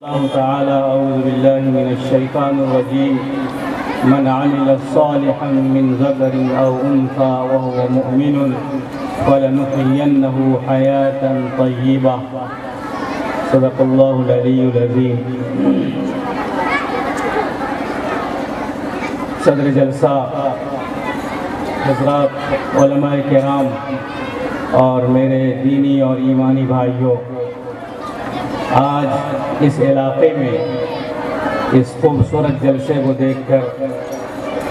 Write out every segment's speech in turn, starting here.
الله تعالى أعوذ بالله من الشيطان الرجيم من عمل صالحا من ذكر أو أنثى وهو مؤمن فلنحيينه حياة طيبة صدق الله العلي العظيم۔ صدر جلسہ حضرات علماء کرام اور میرے دینی اور ایمانی بھائیوں، آج اس علاقے میں اس خوبصورت جلسے کو دیکھ کر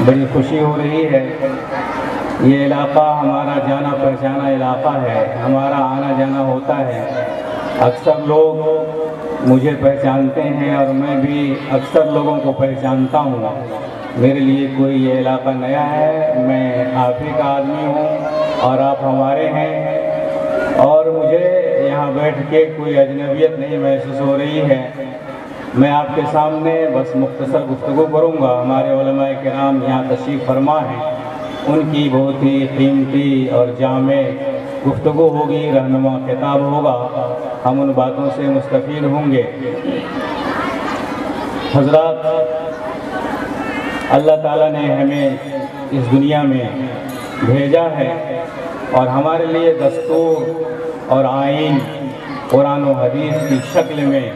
بڑی خوشی ہو رہی ہے۔ یہ علاقہ ہمارا جانا پہچانا علاقہ ہے، ہمارا آنا جانا ہوتا ہے۔ اکثر لوگ مجھے پہچانتے ہیں اور میں بھی اکثر لوگوں کو پہچانتا ہوں۔ میرے لیے کوئی یہ علاقہ نیا ہے، میں آپ ہی کا آدمی ہوں اور آپ ہمارے ہیں، اور مجھے یہاں بیٹھ کے کوئی اجنبیت نہیں محسوس ہو رہی ہے۔ میں آپ کے سامنے بس مختصر گفتگو کروں گا۔ ہمارے علماء کرام یہاں تشریف فرما ہیں، ان کی بہت ہی قیمتی اور جامع گفتگو ہوگی، رہنما خطاب ہوگا، ہم ان باتوں سے مستفید ہوں گے۔ حضرات، اللہ تعالیٰ نے ہمیں اس دنیا میں بھیجا ہے اور ہمارے لیے دستور اور آئین قرآن و حدیث کی شکل میں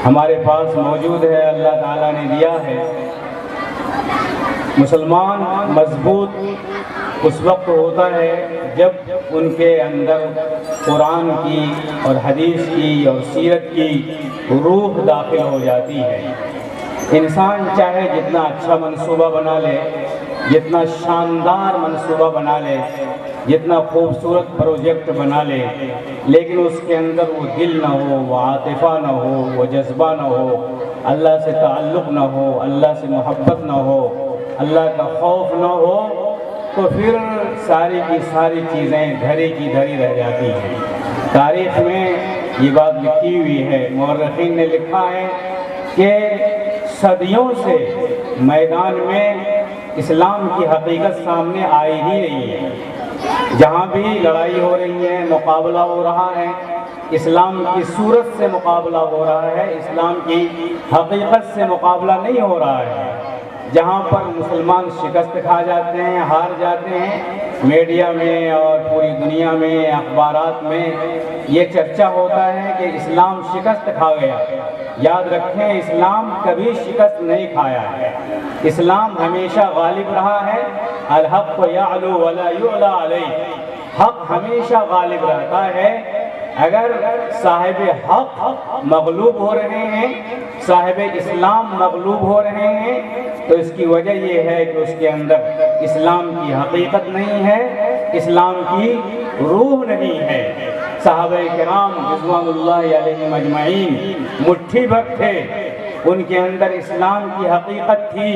ہمارے پاس موجود ہے، اللہ تعالیٰ نے دیا ہے۔ مسلمان مضبوط اس وقت ہوتا ہے جب ان کے اندر قرآن کی اور حدیث کی اور سیرت کی روح داخل ہو جاتی ہے۔ انسان چاہے جتنا اچھا منصوبہ بنا لے، جتنا شاندار منصوبہ بنا لے، جتنا خوبصورت پروجیکٹ بنا لے، لیکن اس کے اندر وہ دل نہ ہو، وہ عاطفہ نہ ہو، وہ جذبہ نہ ہو، اللہ سے تعلق نہ ہو، اللہ سے محبت نہ ہو، اللہ کا خوف نہ ہو، تو پھر ساری کی ساری چیزیں دھری کی دھری رہ جاتی ہیں۔ تاریخ میں یہ بات لکھی ہوئی ہے، مورخین نے لکھا ہے کہ صدیوں سے میدان میں اسلام کی حقیقت سامنے آئی ہی نہیں ہے۔ جہاں بھی لڑائی ہو رہی ہے، مقابلہ ہو رہا ہے، اسلام کی صورت سے مقابلہ ہو رہا ہے، اسلام کی حقیقت سے مقابلہ نہیں ہو رہا ہے۔ جہاں پر مسلمان شکست کھا جاتے ہیں، ہار جاتے ہیں، میڈیا میں اور پوری دنیا میں اخبارات میں یہ چرچا ہوتا ہے کہ اسلام شکست کھا گیا۔ یاد رکھیں، اسلام کبھی شکست نہیں کھایا ہے، اسلام ہمیشہ غالب رہا ہے۔ الحق یعلو ولا یعلی علیہ، حق ہمیشہ غالب رہتا ہے۔ اگر صاحب حق مغلوب ہو رہے ہیں، صاحب اسلام مغلوب ہو رہے ہیں، تو اس کی وجہ یہ ہے کہ اس کے اندر اسلام کی حقیقت نہیں ہے، اسلام کی روح نہیں ہے۔ صحابہ کرام رضوان اللہ علیہم اجمعین مٹھی بھر تھے، ان کے اندر اسلام کی حقیقت تھی،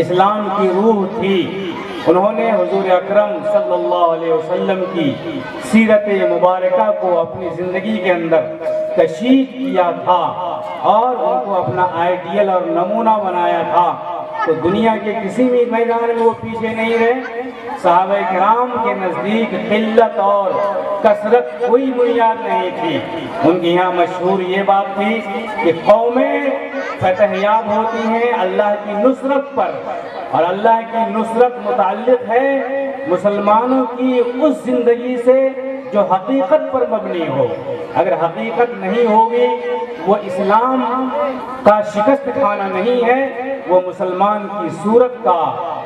اسلام کی روح تھی۔ انہوں نے حضور اکرم صلی اللہ علیہ وسلم کی سیرت مبارکہ کو اپنی زندگی کے اندر تشریح کیا تھا اور ان کو اپنا آئیڈیل اور نمونہ بنایا تھا، تو دنیا کے کسی بھی میدان میں وہ پیچھے نہیں رہے۔ صحابہ کرام کے نزدیک قلت اور کثرت کوئی بنیاد نہیں تھی۔ ان کی یہاں مشہور یہ بات تھی کہ قومیں فتح یاب ہوتی ہیں اللہ کی نصرت پر، اور اللہ کی نصرت متعلق ہے مسلمانوں کی اس زندگی سے جو حقیقت پر مبنی ہو۔ اگر حقیقت نہیں ہوگی، وہ اسلام کا شکست کھانا نہیں ہے، وہ مسلمان کی صورت کا،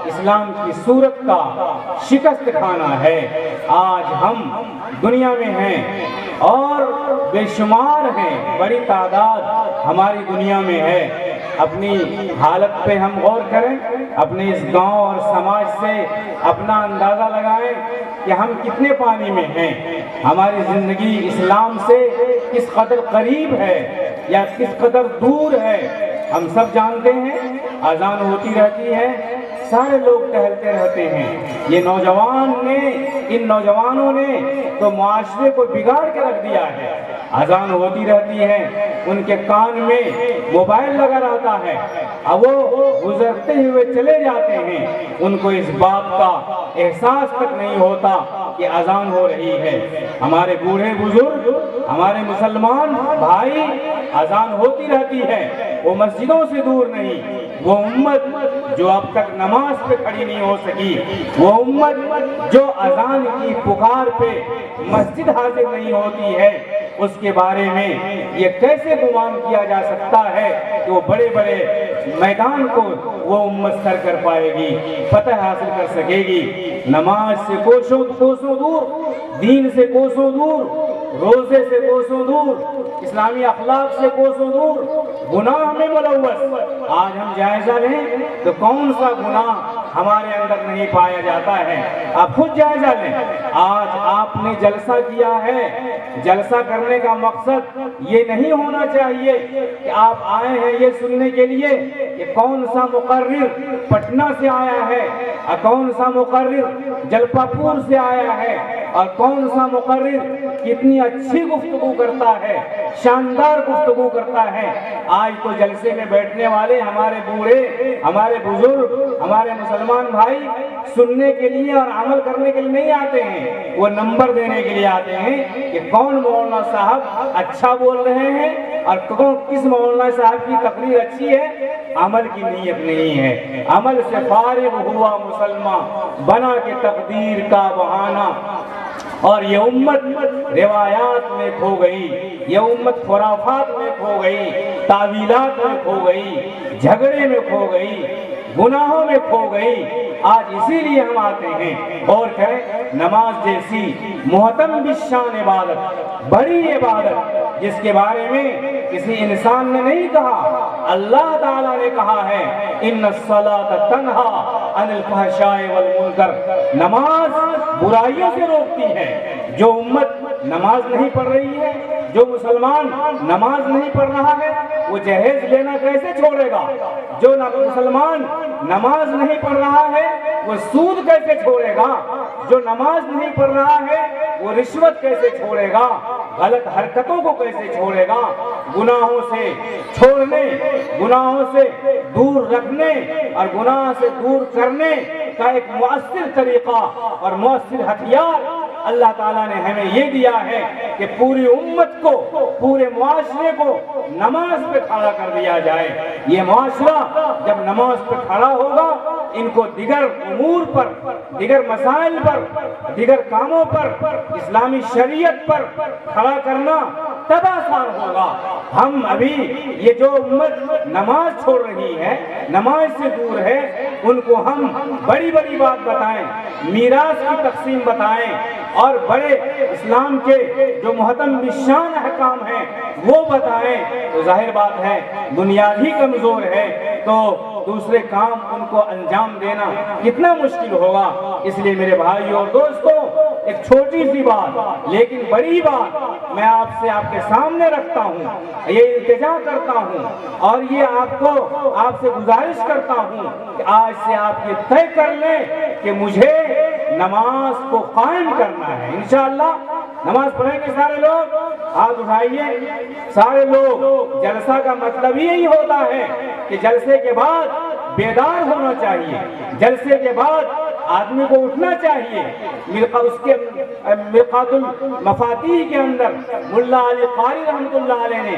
اسلام کی صورت کا شکست کھانا ہے۔ آج ہم دنیا میں ہیں اور بے شمار ہیں، بڑی تعداد ہماری دنیا میں ہے۔ اپنی حالت پہ ہم غور کریں، اپنے اس گاؤں اور سماج سے اپنا اندازہ لگائیں کہ ہم کتنے پانی میں ہیں، ہماری زندگی اسلام سے کس قدر قریب ہے یا کس قدر دور ہے۔ ہم سب جانتے ہیں، اذان ہوتی رہتی ہے، سارے لوگ ٹہلتے رہتے ہیں۔ یہ ان نوجوانوں نے تو معاشرے کو بگاڑ کے رکھ دیا ہے۔ اذان ہوتی رہتی ہے، ان کے کان میں موبائل لگا رہتا ہے، اب وہ گزرتے ہوئے چلے جاتے ہیں، ان کو اس بات کا احساس تک نہیں ہوتا کہ اذان ہو رہی ہے۔ ہمارے بوڑھے بزرگ، ہمارے مسلمان بھائی اذان ہوتی رہتی ہے، وہ مسجدوں سے دور نہیں، وہ امت جو اب تک نماز پہ کھڑی نہیں ہو سکی، وہ امت جو اذان کی پکار پہ مسجد حاضر نہیں ہوتی ہے، اس کے بارے میں یہ کیسے گمان کیا جا سکتا ہے کہ وہ بڑے بڑے میدان کو وہ امت سر کر پائے گی، فتح حاصل کر سکے گی؟ نماز سے کوسوں دور، دین سے کوسوں دور، روزے سے کوسوں دور، اسلامی اخلاق سے کوسوں دور، گناہ میں ملوث۔ آج ہم جائزہ لیں تو کون سا گناہ ہمارے اندر نہیں پایا جاتا ہے؟ آپ خود جائزہ لیں۔ آج آپ نے جلسہ کیا ہے، جلسہ کرنے کا مقصد یہ نہیں ہونا چاہیے کہ آپ آئے ہیں یہ سننے کے لیے کہ کون سا مقرر پٹنہ سے آیا ہے اور کون سا مقرر جلپا پور سے آیا ہے اور کون سا مقرر کتنی اچھی گفتگو کرتا ہے، شاندار گفتگو کرتا ہے۔ آج تو جلسے میں بیٹھنے والے ہمارے بوڑھے، ہمارے بزرگ، ہمارے مسلمان بھائی سننے کے لیے اور عمل کرنے کے لیے نہیں آتے ہیں، وہ نمبر دینے کے لیے آتے ہیں کہ کون مولانا صاحب اچھا بول رہے ہیں اور کس مولانا صاحب کی تقریر اچھی ہے۔ عمل کی نیت نہیں ہے، عمل سے فارغ ہوا مسلمان بنا کے تقدیر کا بہانہ۔ اور یہ امت روایات میں کھو گئی، یہ امت خرافات میں کھو گئی، تعویلات میں کھو گئی، جھگڑے میں کھو گئی، گناہوں میں کھو گئی۔ آج اسی لیے ہم آتے ہیں اور کہیں نماز جیسی محتم بالشان عبادت، بڑی عبادت جس کے بارے میں کسی انسان نے نہیں کہا، اللہ تعالیٰ نے کہا ہے ان الصلاۃ تنہی عن الفحشاء والمنکر، نماز برائیوں سے روکتی ہے۔ جو امت نماز نہیں پڑھ رہی ہے، جو مسلمان نماز نہیں پڑھ رہا ہے، وہ جہیز لینا کیسے چھوڑے گا؟ جو مسلمان نماز نہیں پڑھ رہا ہے وہ سود کیسے چھوڑے گا؟ جو نماز نہیں پڑھ رہا ہے وہ رشوت کیسے چھوڑے گا؟ غلط حرکتوں کو کیسے چھوڑے گا؟ گناہوں سے چھوڑنے، گناہوں سے دور رکھنے اور گناہ سے دور کرنے کا ایک مؤثر طریقہ اور مؤثر ہتھیار اللہ تعالیٰ نے ہمیں یہ دیا ہے کہ پوری امت کو، پورے معاشرے کو نماز پہ کھڑا کر دیا جائے۔ یہ معاشرہ جب نماز پہ کھڑا ہوگا، ان کو دیگر امور پر، دیگر مسائل پر، دیگر کاموں پر، اسلامی شریعت پر کھڑا کرنا تب آسان ہوگا۔ ہم ابھی یہ جو امت نماز چھوڑ رہی ہے، نماز سے دور ہے، ان کو ہم بڑی بڑی بات بتائیں، میراث کی تقسیم بتائیں اور بڑے اسلام کے جو محتم بالشان احکام ہیں وہ بتائیں تو ظاہر بات ہے بنیاد ہی کمزور ہے، تو دوسرے کام ان کو انجام دینا کتنا مشکل ہوگا۔ اس لیے میرے بھائیوں اور دوستوں، ایک چھوٹی سی بات لیکن بڑی بات میں آپ سے آپ کے سامنے رکھتا ہوں، یہ التجا کرتا ہوں اور یہ آپ سے گزارش کرتا ہوں کہ آج سے آپ یہ طے کر لیں کہ مجھے نماز کو قائم کرنا ہے۔ انشاءاللہ نماز پڑھیں گے سارے لوگ، ہاتھ اٹھائیے سارے لوگ۔ جلسہ کا مطلب یہی ہوتا ہے کہ جلسے کے بعد بیدار ہونا چاہیے، جلسے کے بعد آدمی کو اٹھنا چاہیے۔ اس کے مرقات المفاتیح کے اندر ملا علی قاری رحمۃ اللہ علیہ نے